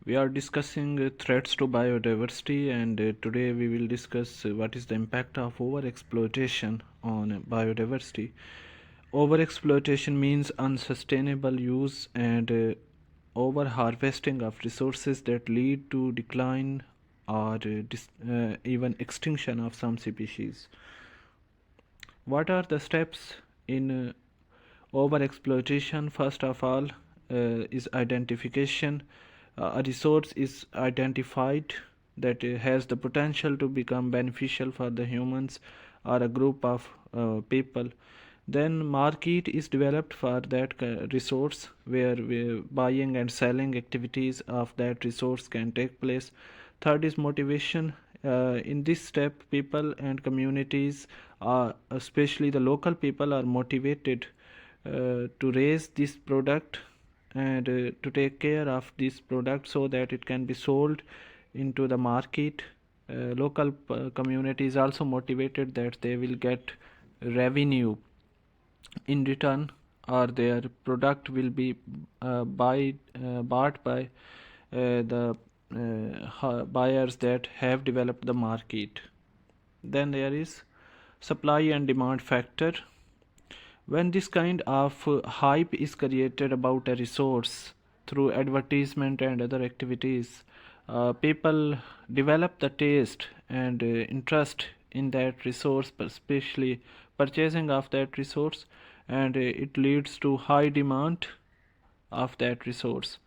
We are discussing threats to biodiversity, and today we will discuss what is the impact of overexploitation on biodiversity. Overexploitation means unsustainable use and overharvesting of resources that lead to decline or even extinction of some species. What are the steps in overexploitation? First of all, is identification. A resource is identified that has the potential to become beneficial for the humans or a group of people. Then market is developed for that resource, where buying and selling activities of that resource can take place. Third is motivation. In this step, people and communities, especially the local people, are motivated to raise this product and to take care of this product so that it can be sold into the market. Local community is also motivated that they will get revenue in return, or their product will be bought by the buyers that have developed the market. Then there is supply and demand factor. When this kind of hype is created about a resource through advertisement and other activities, people develop the taste and interest in that resource, especially purchasing of that resource, and it leads to high demand of that resource.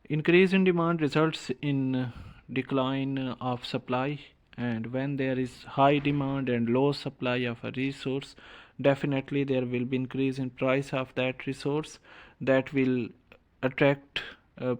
Increase in demand results in decline of supply, and when there is high demand and low supply of a resource, definitely there will be increase in price of that resource. That will attract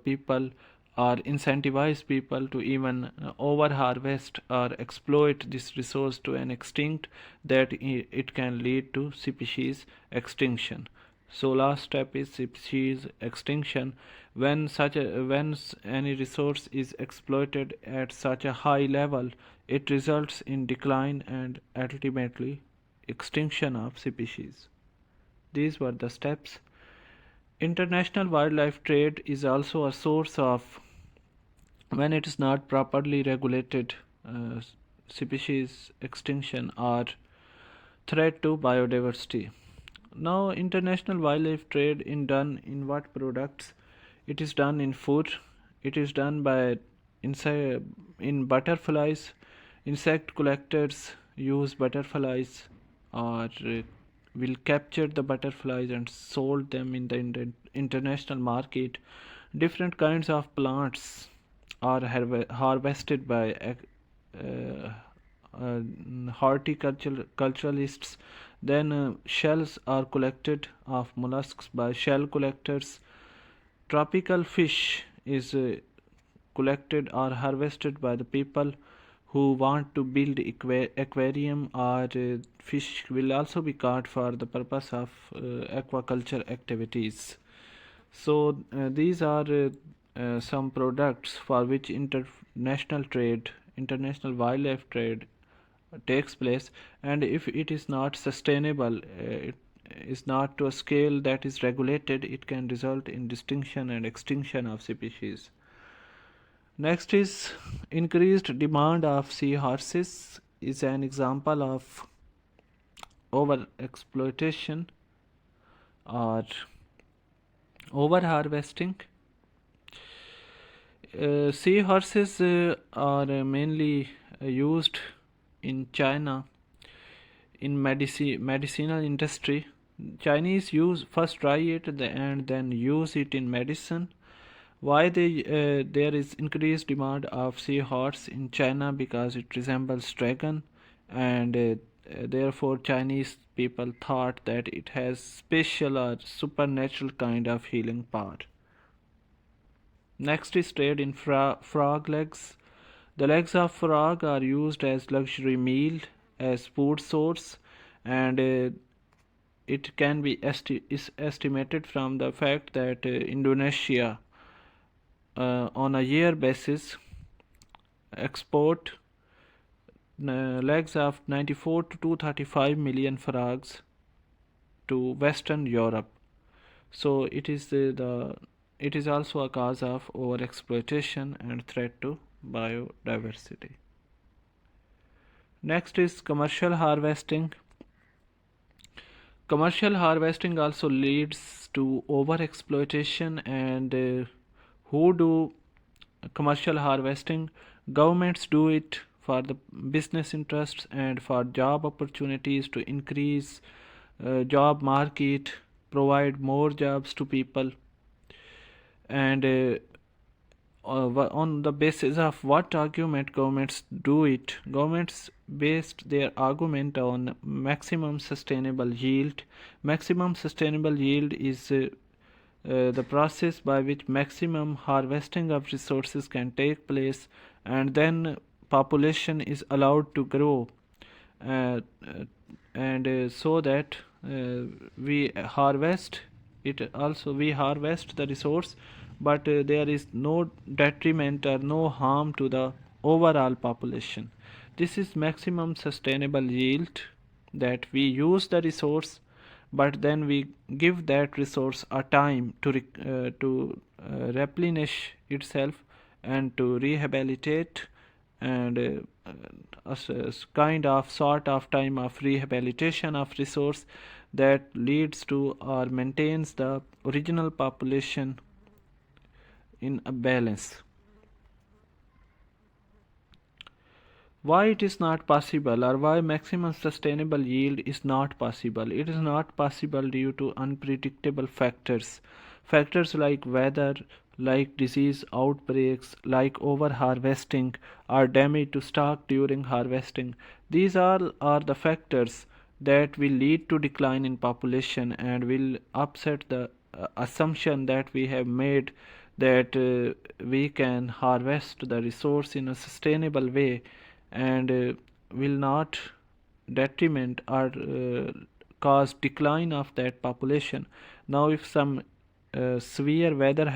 people or incentivize people to even over harvest or exploit this resource to an extent that it can lead to species extinction. So last step is species extinction. When any resource is exploited at such a high level, it results in decline and ultimately extinction of species. These were the steps. International wildlife trade is also a source of, when it is not properly regulated, species extinction or threat to biodiversity. Now, international wildlife trade in done in what products? It is done in food. It is done by inside in butterflies. Insect collectors use butterflies, or will capture the butterflies and sold them in the international market. Different kinds of plants are harvested by horticulturalists. Then shells are collected of mollusks by shell collectors. Tropical fish is collected or harvested by the people who want to build aquarium, or fish will also be caught for the purpose of aquaculture activities. So these are some products for which international wildlife trade takes place, and if it is not sustainable, it is not to a scale that is regulated, it can result in distinction and extinction of species. Next is increased demand of seahorses is an example of over exploitation or over harvesting. Seahorses are mainly used in China in medicinal industry. Chinese use first try it and then use it in medicine. Why there is increased demand of seahorse in China? Because it resembles dragon, and therefore Chinese people thought that it has special or supernatural kind of healing power. Next is trade in frog legs. The legs of frog are used as luxury meal, as food source, and it can be estimated from the fact that Indonesia, on a year basis, export legs of 94 to 235 million frogs to Western Europe. So it is the it is also a cause of overexploitation and threat to biodiversity. Next is commercial harvesting. Commercial harvesting also leads to overexploitation, and who do commercial harvesting? Governments do it for the business interests and for job opportunities, to increase job market, provide more jobs to people, and on the basis of what argument governments do it? Governments based their argument on maximum sustainable yield. Maximum sustainable yield is the process by which maximum harvesting of resources can take place, and then population is allowed to grow, uh, uh, and so that we harvest it. Also we harvest the resource, but there is no detriment or no harm to the overall population. This is maximum sustainable yield, that we use the resource, but then we give that resource a time replenish itself and to rehabilitate, and a kind of sort of time of rehabilitation of resource that leads to or maintains the original population in a balance. Why it is not possible, or why maximum sustainable yield is not possible? It is not possible due to unpredictable factors. Factors like weather, like disease outbreaks, like over harvesting or damage to stock during harvesting. These all are the factors that will lead to decline in population and will upset the assumption that we have made, that we can harvest the resource in a sustainable way and will not detriment or cause decline of that population. Now if some severe weather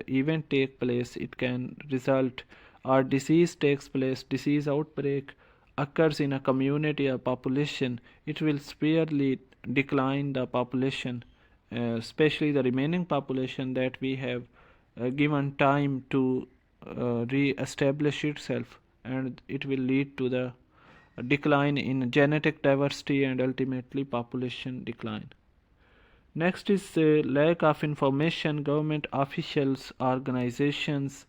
event take place, it can result, or disease takes place, disease outbreak occurs in a community or population, it will severely decline the population, especially the remaining population that we have given time to re-establish itself, and it will lead to the decline in genetic diversity and ultimately population decline. Next is lack of information. Government officials, organizations,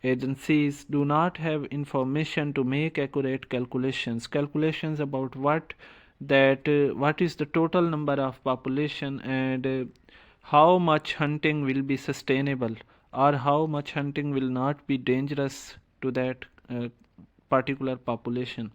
agencies do not have information to make accurate calculations. Calculations about what is the total number of population, and how much hunting will be sustainable, or how much hunting will not be dangerous to that particular population.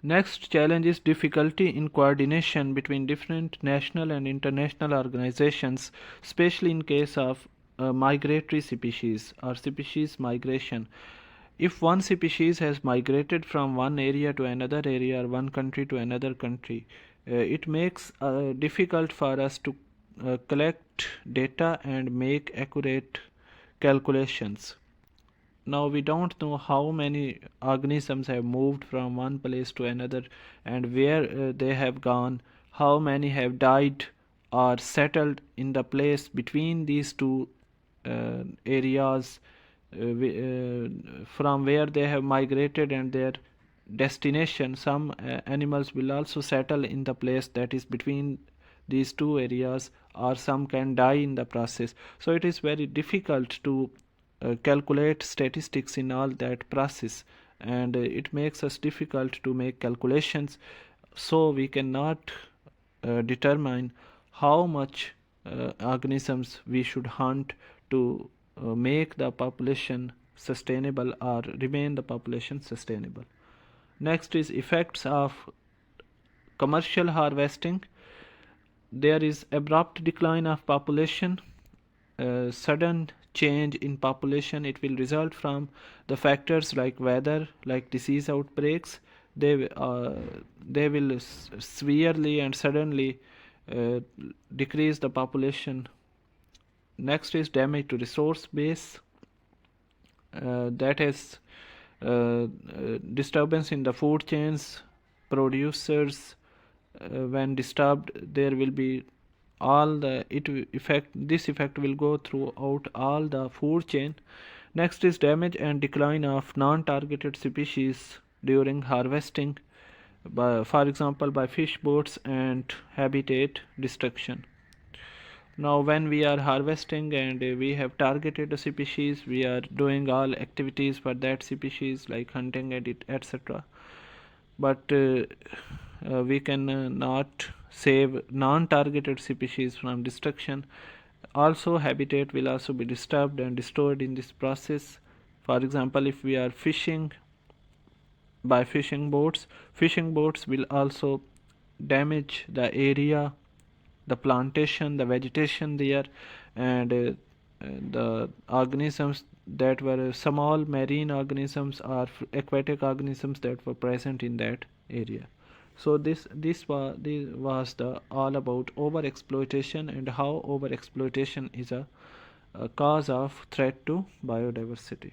Next challenge is difficulty in coordination between different national and international organizations, especially in case of migratory species or species migration. If one species has migrated from one area to another area or one country to another country, it makes difficult for us to collect data and make accurate calculations. Now we don't know how many organisms have moved from one place to another and where they have gone, how many have died or settled in the place between these two areas, from where they have migrated and their destination. Some animals will also settle in the place that is between these two areas, or some can die in the process. So it is very difficult to calculate statistics in all that process, and it makes us difficult to make calculations, so we cannot determine how much organisms we should hunt to make the population sustainable or remain the population sustainable. Next is effects of commercial harvesting. There is abrupt decline of population, sudden change in population. It will result from the factors like weather, like disease outbreaks. They will severely and suddenly decrease the population. Next is damage to resource base. That is disturbance in the food chains. Producers, when disturbed, there will be all the this effect will go throughout all the food chain. Next is damage and decline of non-targeted species during harvesting, for example by fish boats and habitat destruction. Now when we are harvesting and we have targeted a species, we are doing all activities for that species like hunting and etc. But we can not save non-targeted species from destruction. Also habitat will also be disturbed and destroyed in this process. For example, if we are fishing by fishing boats will also damage the area, the plantation, the vegetation there, and the organisms that were small marine organisms or aquatic organisms that were present in that area. So this was the all about over exploitation and how over exploitation is a cause of threat to biodiversity.